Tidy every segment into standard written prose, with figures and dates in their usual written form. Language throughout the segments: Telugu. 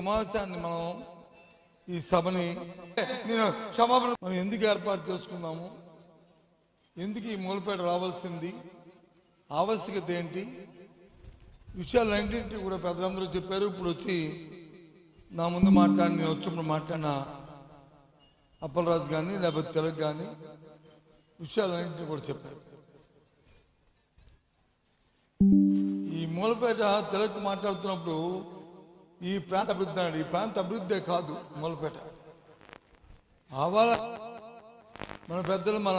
సమావేశాన్ని మనం ఈ సభని నేను క్షమాపణ మనం ఎందుకు ఏర్పాటు చేసుకున్నాము, ఎందుకు ఈ మూలపేట రావాల్సింది, ఆవశ్యకత ఏంటి, విషయాలన్నింటినీ కూడా పెద్దలందరూ చెప్పారు. ఇప్పుడు వచ్చి నా ముందు నేను వచ్చినప్పుడు మాట్లాడిన అప్పలరాజు కానీ లేకపోతే తెలుగు కానీ విషయాలన్నింటినీ కూడా చెప్పారు. ఈ మూలపేట తెలుగు మాట్లాడుతున్నప్పుడు ఈ ప్రాంత అభివృద్ధి అన్నాడు. ఈ ప్రాంత అభివృద్ధే కాదు మూలపేట. మన పెద్దలు, మన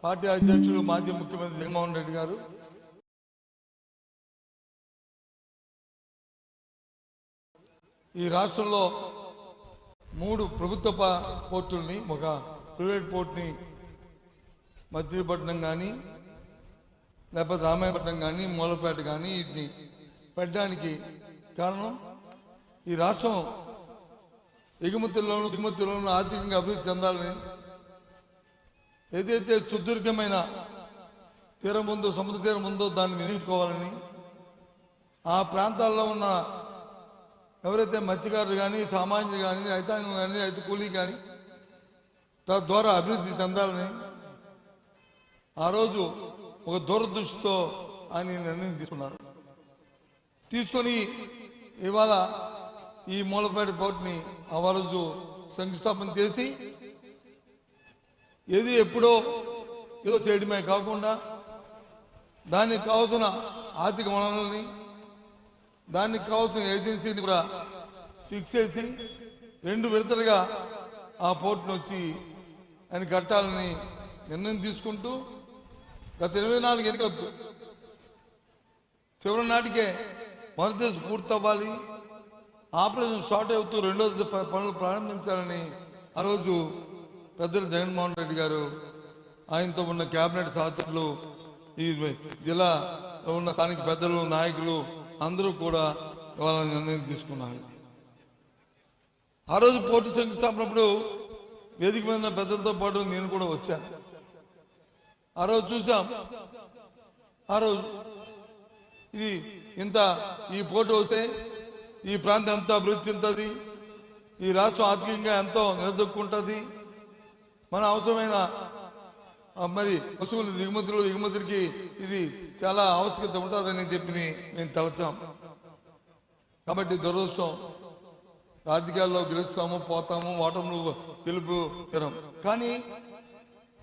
పార్టీ అధ్యక్షులు, మాజీ ముఖ్యమంత్రి జగన్మోహన్ రెడ్డి గారు ఈ రాష్ట్రంలో 3 ప్రభుత్వ పోర్టుల్ని, ఒక ప్రైవేట్ పోర్ట్ని మచిలీపట్నం కానీ లేకపోతే రామాయపట్నం కానీ మూలపేట కానీ వీటిని పెట్టడానికి కారణం ఈ రాష్ట్రం ఎగుమతుల్లోనూ దిగుమతుల్లోనూ ఆర్థికంగా అభివృద్ధి చెందాలని, ఏదైతే సుదీర్ఘమైన తీరం ఉందో, సముద్ర తీరం ఉందో దాన్ని వినియోగించుకోవాలని, ఆ ప్రాంతాల్లో ఉన్న ఎవరైతే మత్స్యకారులు కానీ, సామాన్యులు కానీ, రైతాంగం కానీ, రైతు కూలీ కానీ తద్వారా అభివృద్ధి చెందాలని ఆ రోజు ఒక దూరదృష్టితో ఆయన నిర్ణయం తీసుకొని ఇవాళ ఈ మూలపేట పోర్టుని ఆ రోజు శంకుస్థాపన చేసి ఏది ఎప్పుడో ఏదో చేయడమే కాకుండా దానికి కావాల్సిన ఆర్థిక వనరులని, దానికి కావాల్సిన ఏజెన్సీని కూడా ఫిక్స్ చేసి 2 విడతలుగా ఆ పోర్టును వచ్చి ఆయన కట్టాలని నిర్ణయం తీసుకుంటూ గత 24 ఎన్నికలు చివరి నాటికే మొదటి దశ పూర్తవ్వాలి, ఆపరేషన్ స్టార్ట్ అవుతూ 2వ దశ పనులు ప్రారంభించాలని ఆ రోజు పెద్దలు జగన్మోహన్ రెడ్డి గారు, ఆయనతో ఉన్న కేబినెట్ సహచరులు, ఈ జిల్లాలో ఉన్న స్థానిక పెద్దలు, నాయకులు అందరూ కూడా ఇవాళ నిర్ణయం తీసుకున్నారు. ఆ రోజు పోర్టు శంకుస్థాపనప్పుడు వేదిక మీద పెద్దలతో పాటు నేను కూడా వచ్చాను. ఆ రోజు చూసాం. ఆ రోజు ఇది ఈ పోర్టు వస్తే ఈ ప్రాంతం ఎంతో అభివృద్ధి చెందుతుంది, ఈ రాష్ట్రం ఆర్థికంగా ఎంతో నిలదొక్కుంటుంది, మన అవసరమైన మరి వస్తువులు ఎగుమతులకి ఇది చాలా ఆవశ్యకత ఉంటుందని చెప్పి మేము తలచాం. కాబట్టి దురదృష్టం, రాజకీయాల్లో గెలుస్తాము, పోతాము, ఓటములు గెలుపు తినం, కానీ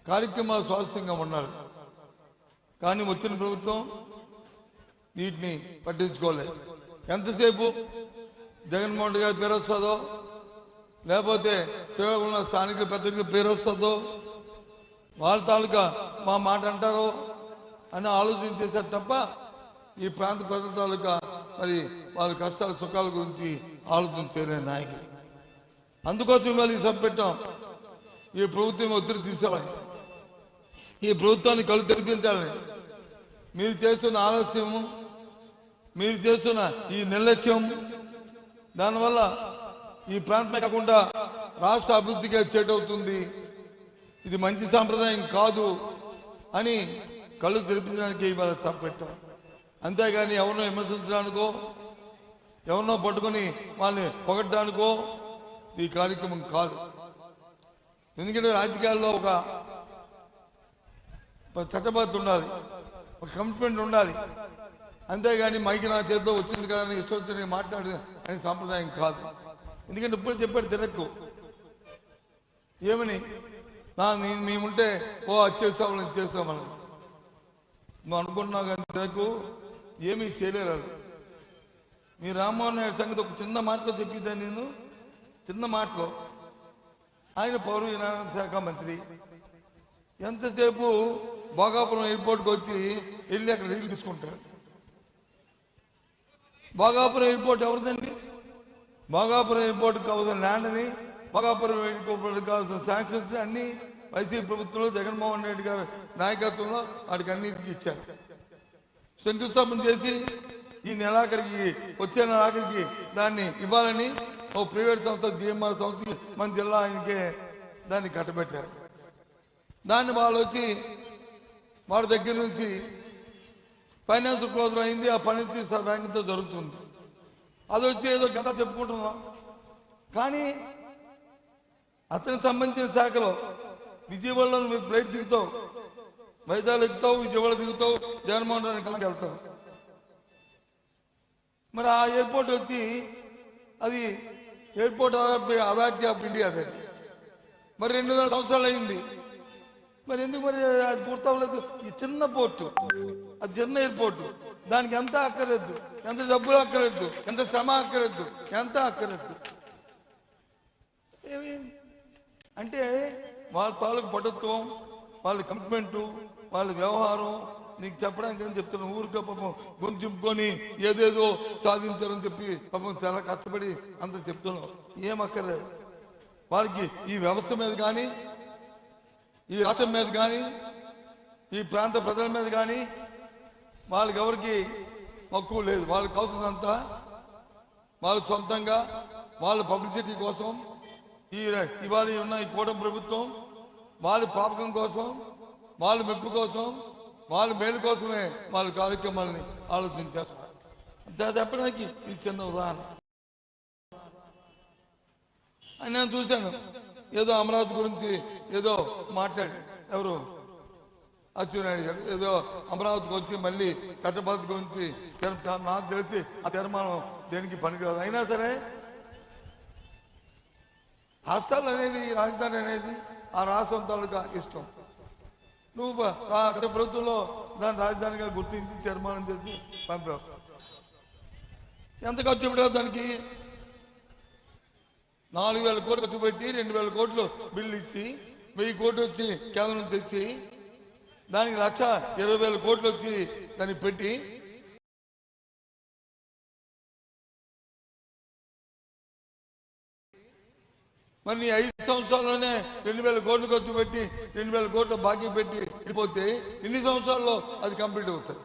కార్యక్రమాలు స్వాస్థ్యంగా ఉండాలి. కానీ వచ్చిన ప్రభుత్వం వీటిని పట్టించుకోలేదు. ఎంతసేపు జగన్మోహన్ రెడ్డి గారి పేరు వస్తుందో, లేకపోతే సేవకున్న స్థానిక పెద్దలకి పేరు వస్తుందో, వాళ్ళ తాలూకా మా మాట అంటారో అని ఆలోచన చేశారు తప్ప ఈ ప్రాంత ప్రజల తాలూకా మరి వాళ్ళ కష్టాల సుఖాల గురించి ఆలోచన చేయలే నాయకులు. అందుకోసం ఇవాళ ఈ సభ పెట్టాం. ఈ ప్రభుత్వం ఒత్తిడి తీసుకోవాలి, ఈ ప్రభుత్వాన్ని కళ్ళు తెరిపించాలని. మీరు చేస్తున్న ఆలస్యము, మీరు చేస్తున్న ఈ నిర్లక్ష్యం, దానివల్ల ఈ ప్రాంతం కాకుండా రాష్ట్ర అభివృద్ధిగా చేటవుతుంది. ఇది మంచి సాంప్రదాయం కాదు అని కళ్ళు తెరిపించడానికి ఇవాళ సభ పెట్టాం. అంతేగాని ఎవరినో విమర్శించడానికో, ఎవరినో పట్టుకొని వాళ్ళని పొగడ్డానికో ఈ కార్యక్రమం కాదు. ఎందుకంటే రాజకీయాల్లో ఒక చట్టబద్ధత ఉండాలి, ఒక కమిట్మెంట్ ఉండాలి. అంతేగాని మైకి నా చేతిలో వచ్చింది కదా అని ఇష్టం వచ్చి మాట్లాడే అనే సాంప్రదాయం కాదు. ఎందుకంటే ఇప్పుడు చెప్పాడు తిరక్కు ఏమని, మేముంటే అది చేస్తామని ఇది చేస్తామని నువ్వు అనుకుంటున్నావు. కానీ తిరక్కు ఏమీ చేయలేరు. మీ రామ్మోహన్ నాయుడు సంగతి ఒక చిన్న మాటలో చెప్పిద్దా నేను, చిన్న మాటలో. ఆయన పౌర విమానయాన శాఖ మంత్రి, ఎంతసేపు భోగాపురం ఎయిర్పోర్ట్కి వచ్చి వెళ్ళి అక్కడ రీల్ తీసుకుంటాడు. భోగాపురం ఎయిర్పోర్ట్ ఎవరిదండి? భోగాపురం ఎయిర్పోర్ట్కి కావాల్సిన ల్యాండ్ని, భోగాపురం ఎయిర్పోర్ట్కి కావాల్సిన శాంక్షన్స్ అన్నీ వైసీపీ ప్రభుత్వంలో జగన్మోహన్ రెడ్డి గారి నాయకత్వంలో వాటికి అన్నిటికీ ఇచ్చారు. శంకుస్థాపన చేసి ఈ నెలాఖరికి, వచ్చే నెలాఖరికి దాన్ని ఇవ్వాలని ఓ ప్రైవేట్ సంస్థ, జిఎంఆర్ సంస్థకి మన జిల్లా ఆయనకే దాన్ని కట్టబెట్టారు. దాన్ని వాళ్ళు వచ్చి వారి దగ్గర నుంచి ఫైనాన్స్ క్లోజర్ అయింది, ఆ పని బ్యాంకుతో జరుగుతుంది. అది వచ్చి ఏదో గత చెప్పుకుంటున్నాం. కానీ అతనికి సంబంధించిన శాఖలో విజయవాడలో నువ్వు ఫ్లైట్ దిగుతావు, వైజాగ్ ఎక్కుతావు, విజయవాడ దిగుతావు, జగన్మోహన్ రెడ్డి కళ్ళకి వెళ్తావు. మరి ఆ ఎయిర్పోర్ట్ వచ్చి అది ఎయిర్పోర్ట్ అథారిటీ ఆఫ్ ఇండియా అది. మరి 2 సంవత్సరాలు అయింది, మరి ఎందుకు మరి అది పూర్తవలేదు? ఈ చిన్న పోర్టు, అది చిన్న ఎయిర్పోర్టు, దానికి ఎంత అక్కర్లేదు, ఎంత డబ్బులు అక్కర్లేదు, ఎంత శ్రమ అక్కర్లేదు, ఎంత అక్కర్లేదు. అంటే వాళ్ళ తాలూకు పటుత్వం, వాళ్ళ కమిట్మెంటు, వాళ్ళ వ్యవహారం నీకు చెప్పడానికి అని చెప్తున్నాను. ఊరికే పాపం గొంతుంపుకొని ఏదేదో సాధించారని చెప్పి పాపం చాలా కష్టపడి అంత చెప్తున్నాం. ఏమక్కర్లేదు వాళ్ళకి. ఈ వ్యవస్థ మీద కానీ, ఈ రాష్ట్రం మీద కానీ, ఈ ప్రాంత ప్రజల మీద కానీ వాళ్ళకి ఎవరికి మక్కువ లేదు. వాళ్ళకి కావాల్సినంతా వాళ్ళ సొంతంగా వాళ్ళ పబ్లిసిటీ కోసం, ఇవాళ ఉన్న ఈ కూటమి ప్రభుత్వం వాళ్ళ పాపకం కోసం, వాళ్ళ మెప్పు కోసం, వాళ్ళ మేలు కోసమే వాళ్ళ కార్యక్రమాలని ఆలోచన చేస్తారు. చెప్పడానికి ఇది చిన్న ఉదాహరణ. నేను చూశాను, ఏదో అమరావతి గురించి ఏదో మాట్లాడి ఎవరు అచ్చెన్నాయుడు గారు ఏదో అమరావతికి వచ్చి మళ్ళీ చట్టబద్ధ గురించి నాకు తెలిసి ఆ తీర్మానం దేనికి పనికిరాదు. అయినా సరే రాష్ట్రాలు అనేవి, రాజధాని అనేది ఆ రాష్ట్రం తాలూకా ఇష్టం. నువ్వు గత ప్రభుత్వంలో దాన్ని రాజధానిగా గుర్తించి తీర్మానం చేసి పంపావు. ఎంత ఖర్చు పెట్టావు దానికి? 4,000 కోట్లు ఖర్చు పెట్టి 2,000 కోట్లు బిల్లు ఇచ్చి 1,000 కోట్లు వచ్చి కేంద్రం తెచ్చి దానికి 1,20,000 కోట్లు వచ్చి దాన్ని పెట్టి మరి నీ 5 సంవత్సరాల్లోనే 2,000 కోట్లు ఖర్చు పెట్టి 2,000 కోట్లు బాకీ పెట్టి వెళ్ళిపోతే ఇన్ని సంవత్సరాల్లో అది కంప్లీట్ అవుతుంది.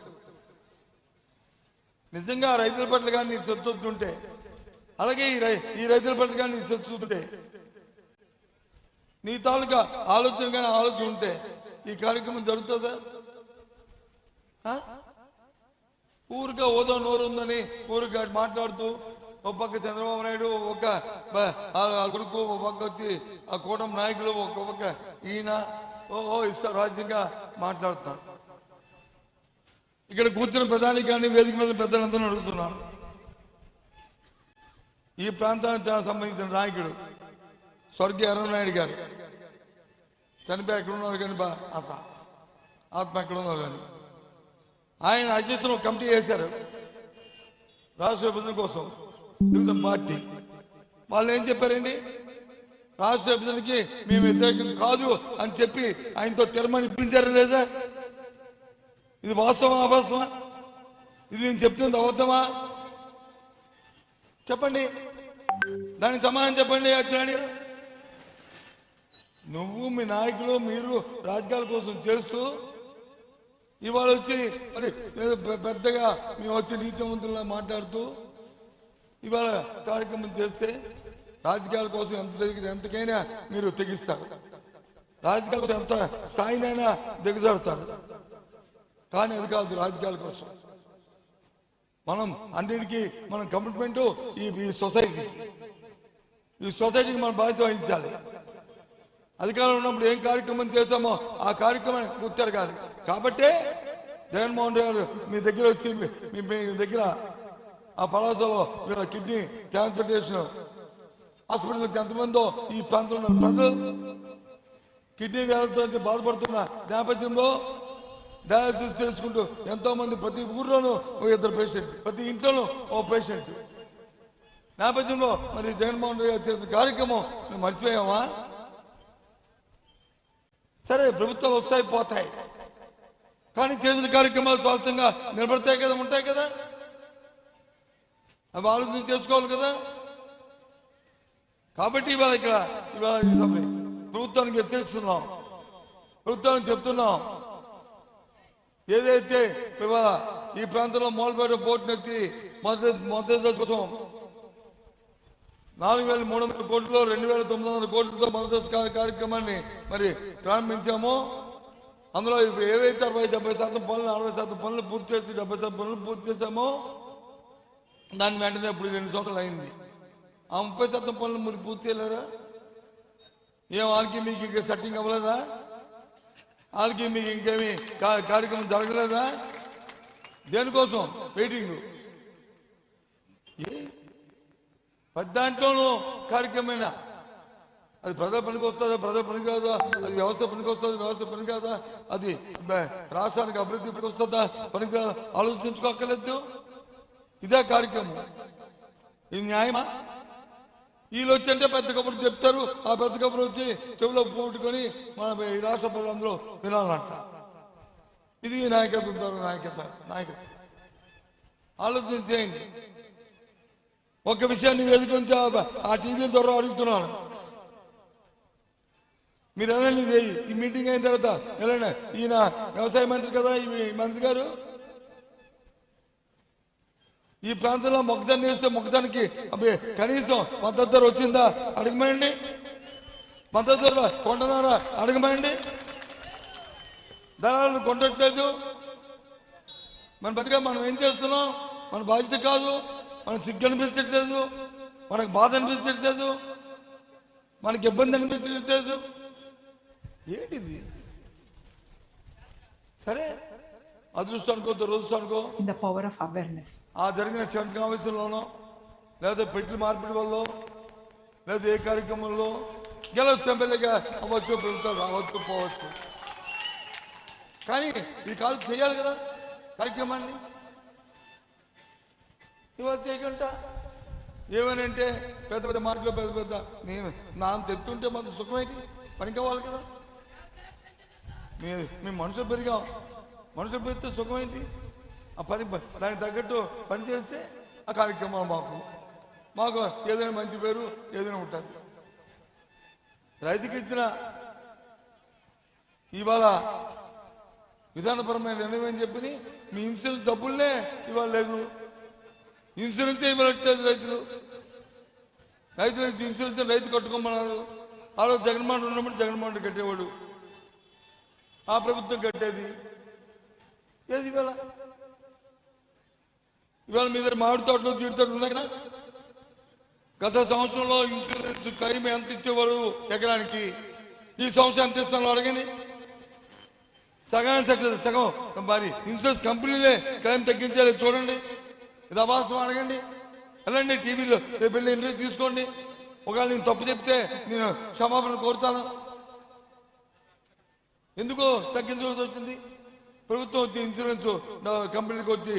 నిజంగా రైతుల పట్ల కానీ నీకు సొత్తుంటే, అలాగే ఈ రైతుల పట్ల కానీ నీకు సొత్తుంటే, నీ తాలూకా ఆలోచన కానీ ఆలోచన ఉంటే ఈ కార్యక్రమం జరుగుతుందా? ఊరిగా ఓదో నోరు ఉందని ఊరిగా మాట్లాడుతూ ఒక పక్క చంద్రబాబు నాయుడు, ఒక కొడుకు, ఒక పక్క వచ్చి ఆ కూటమి నాయకులు, ఒక పక్క ఈయన ఇస్తారు రాజ్యంగా మాట్లాడుతున్నారు. ఇక్కడ కూర్చున్న ప్రధాని కానీ వేదిక మీద పెద్దలందరూ అడుగుతున్నాను. ఈ ప్రాంతానికి సంబంధించిన నాయకుడు స్వర్గీయ అరుణాయుడు గారు చనిపోయి ఎక్కడ ఉన్నారు కానీ ఆత్మ ఎక్కడ ఉన్నారు కానీ ఆయన అధ్యక్షతను కమిటీ చేశారు రాష్ట్ర విభజన కోసం. తెలుగుదేశం పార్టీ వాళ్ళు ఏం చెప్పారండి? రాష్ట్ర విభజనకి మేము వ్యతిరేకం కాదు అని చెప్పి ఆయనతో తీర్మానం ఇప్పించారా లేదా? ఇది వాస్తవమా అవాస్తవమా? ఇది నేను చెప్తుంది అబద్ధమా? చెప్పండి, దానికి సమాధానం చెప్పండి. అచ్చెన్నాయుడు గారు, నువ్వు మీ నాయకులు మీరు రాజకీయాల కోసం చేస్తూ ఇవాళ వచ్చి మరి పెద్దగా మేము వచ్చి నీతివంతుల్లా మాట్లాడుతూ ఇవాళ కార్యక్రమం చేస్తే రాజకీయాల కోసం ఎంతకైనా మీరు తెగిస్తారు, రాజకీయాల కోసం ఎంత స్థాయినైనా దిగజారుతారు. కానీ అది కాదు రాజకీయాల కోసం. మనం అన్నిటికీ మనం కమిట్మెంట్ ఈ సొసైటీకి మనం బాధ్యత వహించాలి. అధికారంలో ఉన్నప్పుడు ఏం కార్యక్రమం చేశామో ఆ కార్యక్రమాన్ని గుర్తెరగాలి. కాబట్టే జగన్మోహన్ రెడ్డి గారు మీ దగ్గర వచ్చి మీ దగ్గర ఆ పలాసలో మీరు కిడ్నీ ట్రాన్స్ప్లాంటేషన్ హాస్పిటల్కి ఎంతమందో ఈ ప్రాంతంలో ప్రజలు కిడ్నీ వ్యాధితో బాధపడుతున్న నేపథ్యంలో డయాలసిస్ చేసుకుంటూ ఎంతో మంది ప్రతి ఊర్లోనూ ఒక 2 పేషెంట్, ప్రతి ఇంట్లోనూ ఓ పేషెంట్ నేపథ్యంలో మరి జగన్మోహన్ రెడ్డి గారు చేసిన కార్యక్రమం మేము మర్చిపోయామా? సరే, ప్రభుత్వాలు వస్తాయి పోతాయి, కానీ చేసిన కార్యక్రమాలు స్వాస్థ్యంగా నిలబడతాయి కదా, ఉంటాయి కదా, అవి ఆలోచన చేసుకోవాలి కదా. కాబట్టి ఇవాళ ప్రభుత్వానికి హెచ్చరిస్తున్నాం, ప్రభుత్వానికి చెప్తున్నాం, ఏదైతే ఇవాళ ఈ ప్రాంతంలో మూలపేట పోర్టును ఎత్తి మొదటి కోసం 4,300 కోట్లలో 2,900 కోట్లతో మొదటి కార్యక్రమాన్ని మరి ప్రారంభించామో అందులో ఏవైతే 60-70% పనులు 40% పనులు పూర్తి చేసి 70% పనులు పూర్తి చేశామో దాని వెంటనే ఇప్పుడు 2 సంవత్సరాలు అయింది. ఆ 30% పనులు మీరు పూర్తి చేయలేరా? ఏం వాళ్ళకి మీకు ఇంకా సెట్టింగ్ అవ్వలేదా? వాళ్ళకి మీకు ఇంకేమి కార్యక్రమం జరగలేదా? దేనికోసం వెయిటింగ్? దాంట్లోనూ కార్యక్రమేనా? అది ప్రజల పనికి వస్తుందా, ప్రజల పనికి కాదా? అది వ్యవస్థ పనికి వస్తుందా, వ్యవస్థ పని కాదా? అది రాష్ట్రానికి అభివృద్ధి పనికి వస్తుందా, పనికి కాదా? ఆలోచించుకోక్కర్లేదు. ఇదే కార్యక్రమం. ఇది న్యాయమా? వీళ్ళు వచ్చంటే పెద్ద కబుర్లు చెప్తారు. ఆ పెద్ద కబుర్లు వచ్చి చెవిలో పూట్టుకొని మన ఈ రాష్ట్ర ప్రజలందరూ వినాలంట. ఇది నాయకత్వం. నాయకత్వం ఆలోచన చేయండి. ఒక విషయాన్ని వేదిక నుంచి ఆ టీవీ ద్వారా అడుగుతున్నాను. మీరు వెళ్ళండి, ఈ మీటింగ్ అయిన తర్వాత వెళ్ళండి. ఈయన వ్యవసాయ మంత్రి కదా, ఈ మంత్రి గారు ఈ ప్రాంతంలో మొక్కజొన్న వేస్తే మొక్కజొన్నకి కనీసం మద్దతు ధర వచ్చిందా అడగమనండి. మద్దతు ధర కొంటున్నారా అడగమనండి. ధరలు కొంటట్లేదు. మన బతిగా మనం ఏం చేస్తున్నాం? మన బాధ్యత కాదు. మనకు సిగ్గు అనిపించట్లేదు, మనకు బాధ అనిపించట్లేదు, మనకి ఇబ్బంది అనిపించట్లేదు. ఏంటిది? సరే, అదృష్టానికో దురదృష్టానికో ఆ జరిగిన చంద్ర కాంగ్రెస్లోనో లేదా పెట్ల మార్పిడి వల్ల లేదా ఏ కార్యక్రమంలో గెలవచ్చు, ఎమ్మెల్యేగా అవ్వచ్చు, ప్రభుత్వం రావచ్చు, పోవచ్చు. కానీ ఇది కాదు, చేయాలి కదా కార్యక్రమాన్ని. ఇవాళ చేయకుండా ఏమనంటే పెద్ద పెద్ద మాటలు పెద్ద పెద్ద నా అంత ఎత్తుంటే మన సుఖమేంటి? పని కావాలి కదా. మేము మనుషులు పెరిగాం, మనుషులు పెరిగితే సుఖం ఏంటి? ఆ పని దానికి తగ్గట్టు పని చేస్తే ఆ కార్యక్రమం మాకు ఏదైనా మంచి పేరు ఏదైనా ఉంటుంది. రైతుకి ఇచ్చిన ఇవాళ విధానపరమైన నిర్ణయం అని చెప్పి మీ ఇన్సూరెన్స్ డబ్బులనే ఇవాళ లేదు. ఇన్సూరెన్స్ ఇవ్వట్లేదు రైతులు ఇన్సూరెన్స్ రైతు కట్టుకోమన్నారు. ఆ రోజు జగన్మోహన్ ఉన్నప్పుడు జగన్మోహన్ రెడ్డి కట్టేవాడు, ఆ ప్రభుత్వం కట్టేది. ఏది ఇవాళ మీ దగ్గర మామిడి తోటలు జీడి తోటలు ఉన్నాయి కదా. గత సంవత్సరంలో ఇన్సూరెన్స్ క్లెయిమ్ ఎంత ఇచ్చేవారు ఎకరానికి? ఈ సంవత్సరం ఎంత ఇస్తాను అడగండి. సగం మరి ఇన్సూరెన్స్ కంపెనీలే క్లెయిమ్ తగ్గించాలి చూడండి. ఇది అవాస్తవం అడగండి. వెళ్ళండి టీవీలో రేపు వెళ్ళి ఇంటర్వ్యూ తీసుకోండి. ఒకవేళ నేను తప్పు చెప్తే నేను క్షమాపణ కోరుతాను. ఎందుకు తగ్గించవలసి వచ్చింది? ప్రభుత్వం వచ్చి ఇన్సూరెన్స్ కంపెనీకి వచ్చి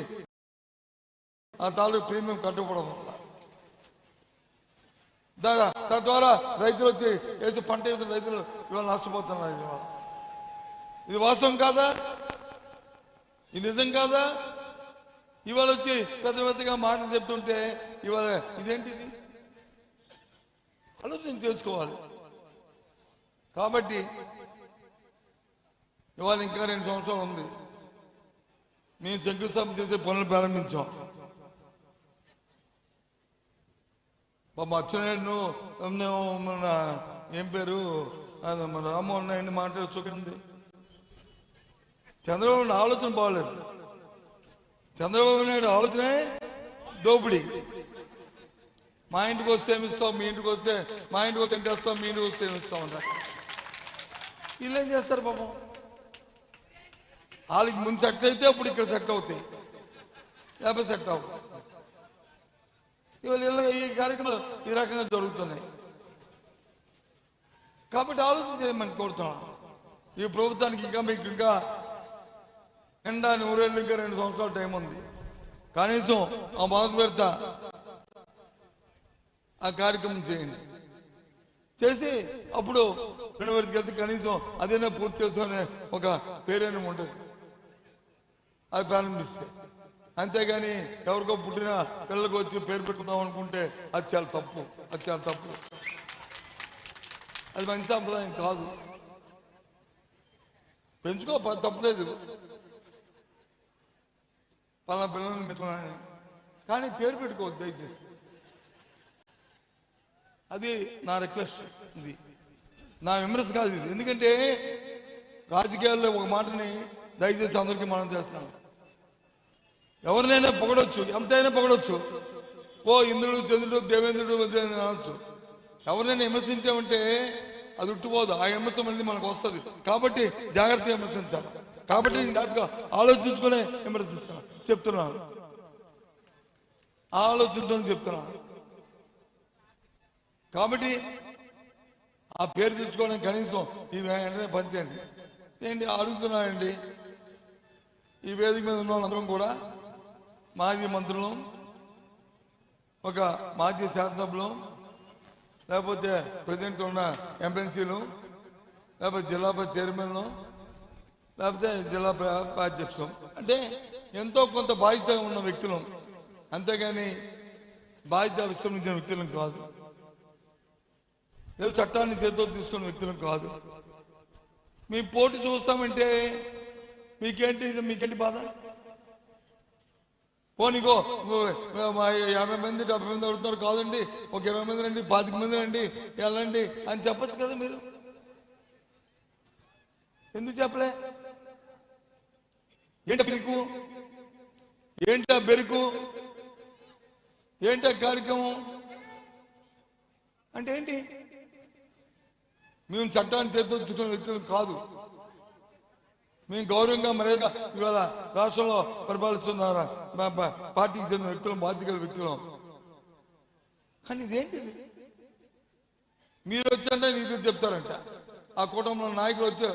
ఆ తాలూకు ప్రీమియం కట్టకపోవడం వల్ల తద్వారా రైతులు వచ్చి వేసి పంట వేసిన రైతులు ఇవాళ నష్టపోతున్నారు. ఇవాళ ఇది వాస్తవం కాదా? ఇది నిజం కాదా? ఇవాళ వచ్చి పెద్ద పెద్దగా మాటలు చెప్తుంటే ఇవాళ ఇదేంటిది? ఆలోచన చేసుకోవాలి. కాబట్టి ఇవాళ ఇంకా 2 సంవత్సరాలు ఉంది. మేము శంకుస్థాపన చేసే పనులు ప్రారంభించాం. అచ్చెన్నాయుడును మన ఏం పేరు మన రామ్మోహన్ నాయుడిని మాట్లాడుతుంది. చంద్రబాబు నాయుడు ఆలోచన బాగలేదు. చంద్రబాబు నాయుడు ఆలోచనే దోపిడీ. మా ఇంటికి వస్తే ఏమిస్తాం, మీ ఇంటికి వస్తే మా ఇంటికి వస్తే ఎంత వేస్తాం, మీ ఇంటికి వస్తే ఏమిస్తాం అంటారు. వీళ్ళు ఏం చేస్తారు పాపం? వాళ్ళకి ముందు సెట్ అయితే అప్పుడు ఇక్కడ సెట్ అవుతాయి, లేకపోతే సెట్ అవ్వవు. ఇవాళ ఈ కార్యక్రమాలు ఈ రకంగా జరుగుతున్నాయి. కాబట్టి ఆలోచన చేయమని కోరుతున్నాను. ఈ ప్రభుత్వానికి మీకు ఇంకా నిండా 100 ఏళ్ళు, ఇంకా 2 సంవత్సరాల టైం ఉంది. కనీసం ఆ మొదటి పెడతా ఆ కార్యక్రమం చేయండి. చేసి అప్పుడు 2 విడతకి వెళ్తే కనీసం అదేనా పూర్తి చేసుకునే ఒక పేరైనా ఉంటుంది. అది ప్రారంభిస్తే అంతేగాని ఎవరికో పుట్టిన పిల్లలకు వచ్చి పేరు పెట్టుకుందాం అనుకుంటే అది చాలా తప్పు. అది మంచి సంప్రదాయం కాదు. పెంచుకో, తప్పులేదు. పలానా పిల్లల్ని పెట్టుకున్నాను కానీ పేరు పెట్టుకోవద్దు దయచేసి. అది నా రిక్వెస్ట్. ఇది నా విమర్శ కాదు ఇది. ఎందుకంటే రాజకీయాల్లో ఒక మాటని దయచేసి అందరికీ మనం చేస్తాం. ఎవరినైనా పొగడొచ్చు, ఎంతైనా పొగడొచ్చు, ఓ ఇంద్రుడు చంద్రుడు దేవేంద్రుడు అని అనొచ్చు. ఎవరినైనా విమర్శించామంటే అది ఉట్టిపోదు, ఆ విమర్శ మళ్ళీ మనకు వస్తుంది. కాబట్టి జాగ్రత్తగా విమర్శించాలి. కాబట్టి నేను జాగ్రత్తగా ఆలోచించుకునే విమర్శిస్తున్నాను, చెప్తున్నాను, ఆలోచించుకొని చెప్తున్నాను. కాబట్టి ఆ పేరు తెచ్చుకోవడానికి కనీసం ఈ వెంటనే పనిచేయండి. ఏంటి అడుగుతున్నానండి, ఈ వేదిక మీద ఉన్న వాళ్ళందరం కూడా మాజీ మంత్రులు, ఒక మాజీ శాసనసభ్యులు, లేకపోతే ప్రెసిడెంట్ ఉన్న ఎంఎన్సీలు, లేకపోతే జిల్లా చైర్మన్లు, లేకపోతే జిల్లా అధ్యక్షులు, అంటే ఎంతో కొంత బాధ్యత ఉన్న వ్యక్తులు, అంతేగాని బాధ్యత విస్మరించిన వ్యక్తులం కాదు, ఏదో చట్టాన్ని చేతితో తీసుకున్న వ్యక్తులం కాదు. మీ పోటీ చూస్తామంటే మీకేంటి బాధ? పోనీగో 50 మంది 70 మంది అడుగుతున్నారు, కాదండి ఒక 20 మంది రండి, 25 మంది రండి, వెళ్ళండి అని చెప్పచ్చు కదా. మీరు ఎందుకు చెప్పలే? ఏంటి బెరుకు? ఏంటా బెరుకు? ఏంటా కార్యక్రమం అంటే ఏంటి? మేము చట్టాన్ని చేర్చుకునే వ్యక్తులు కాదు. మేము గౌరవంగా మర్యాదగా ఇవాళ రాష్ట్రంలో పరిపాలిస్తున్నారు పార్టీకి చెందిన వ్యక్తులు, బాధ్యత వ్యక్తులు. కానీ ఇదేంటిది? మీరు వచ్చంటే నీకు చెప్తారంట. ఆ కుటుంబంలో నాయకులు వచ్చి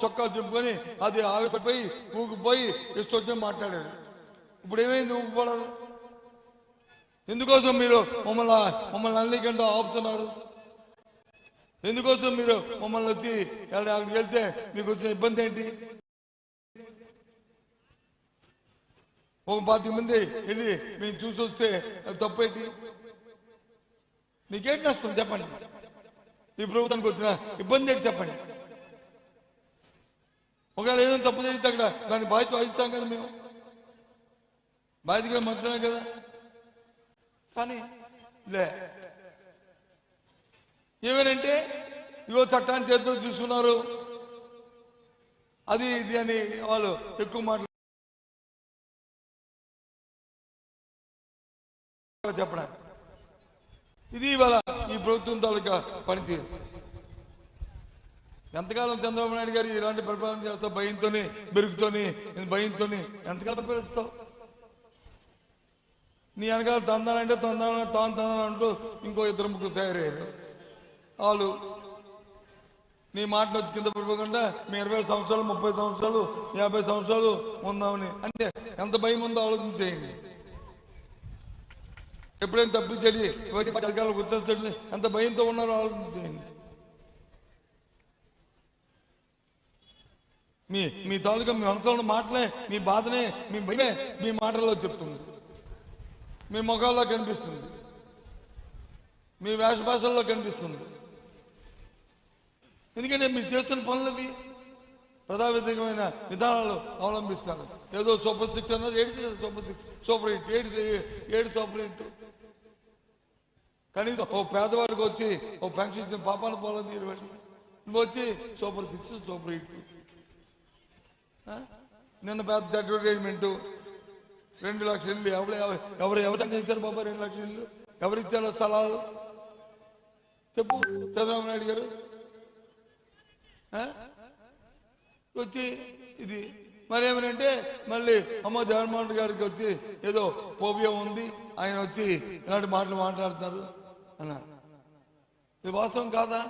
చొక్కా చెప్పుకొని అది ఆవేశపడిపోయి ఊగిపోయి ఇష్టం మాట్లాడారు. ఇప్పుడు ఏమైంది? ఊగిపోవడం ఎందుకోసం మీరు మమ్మల్ని అన్నికంటే ఆపుతున్నారు? ఎందుకోసం మీరు మమ్మల్ని వచ్చి అక్కడికి వెళ్తే మీకు వచ్చిన ఇబ్బంది ఏంటి? ఒక 25 మంది వెళ్ళి మేము చూసి వస్తే తప్పేంటి? మీకేంటి నష్టం చెప్పండి? ఈ ప్రభుత్వానికి వచ్చిన ఇబ్బంది ఏంటి చెప్పండి? ఒకవేళ ఏదైనా తప్పు జరిగితే అక్కడ దాని బాధ్యత వహిస్తాం కదా, మేము బాధ్యతగా మనుషులమే కదా. కానీ లే, ఏమేనంటే ఇగో చట్టాన్ని చేతితో తీసుకున్నారు, అది ఇది అని వాళ్ళు ఎక్కువ మాటలు చెప్పడానికి. ఇది ఇవాళ ఈ ప్రభుత్వం తాలూకా పనితీరు. ఎంతకాలం చంద్రబాబు నాయుడు గారు ఇలాంటి పరిపాలన చేస్తావు? భయంతోని బెరుగుతోని భయంతోని ఎంతకాలం పరిపాలిస్తావు? నీ వెనకాల తందాలంటే తందాలంటూ ఇంకో 2-3 తయారయ్యారు. వాళ్ళు నీ మాటలు వచ్చి కింద పడిపోకుండా మీ 20 సంవత్సరాలు 30 సంవత్సరాలు 50 సంవత్సరాలు ఉందామని అంటే ఎంత భయం ఉందో ఆలోచించేయండి. ఎప్పుడైనా తప్పు చెడి అధికారులకు వచ్చేస్తాడు ఎంత భయంతో ఉన్నారో ఆలోచించేయండి. మీ తాలూకా మీ మనసులో ఉన్న మాటలే, మీ బాధనే, మీ భయమే మీ మాటల్లో చెప్తుంది, మీ ముఖాల్లో కనిపిస్తుంది, మీ వేష భాషల్లో కనిపిస్తుంది. ఎందుకంటే మీరు చేస్తున్న పనులవి ప్రజావ్యతిరేకమైన విధానాలు అవలంబిస్తారు. ఏదో సూపర్ 6 అన్నారు, సూపర్ 6 సూపర్ 8 ఏడు సూపర్ 8. కనీసం ఓ పేదవాడికి వచ్చి ఓ పెన్షన్ ఇచ్చిన పాపాల పోలని తీరుబడి నువ్వు వచ్చి సూపర్ 6 సూపర్ 8. నిన్న పెద్ద అడ్వర్టైజ్మెంటు 2 లక్షల ఇల్లు. ఎవరు చేశారు బాబా 2 లక్షల ఇల్లు? ఎవరిచ్చారో స్థలాలు చెప్పు చంద్రబాబు నాయుడు గారు. వచ్చి ఇది మరేమనంటే మళ్ళీ అమ్మ జగన్మోహన్ రెడ్డి గారికి వచ్చి ఏదో పోబియా ఉంది, ఆయన వచ్చి ఇలాంటి మాటలు మాట్లాడుతున్నారు అన్నారు. ఇది వాస్తవం కాదా?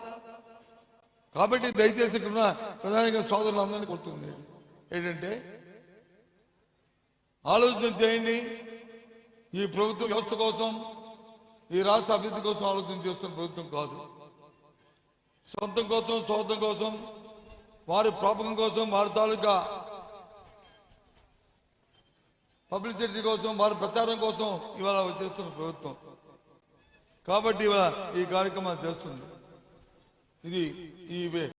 కాబట్టి దయచేసి ఇక్కడ ప్రధానంగా సోదరులందరినీ కొడుతుంది ఏంటంటే ఆలోచన చేయండి. ఈ ప్రభుత్వ వ్యవస్థ కోసం, ఈ రాష్ట్ర అభివృద్ధి కోసం ఆలోచన చేస్తున్న ప్రభుత్వం కాదు. సొంతం కోసం, స్వార్థం కోసం, వారి ప్రాపకం కోసం, వారి తాలూకా పబ్లిసిటీ కోసం, వారి ప్రచారం కోసం ఇవాళ చేస్తున్న ప్రభుత్వం. కాబట్టి ఇవాళ ఈ కార్యక్రమాలు చేస్తుంది. ఇది ఈ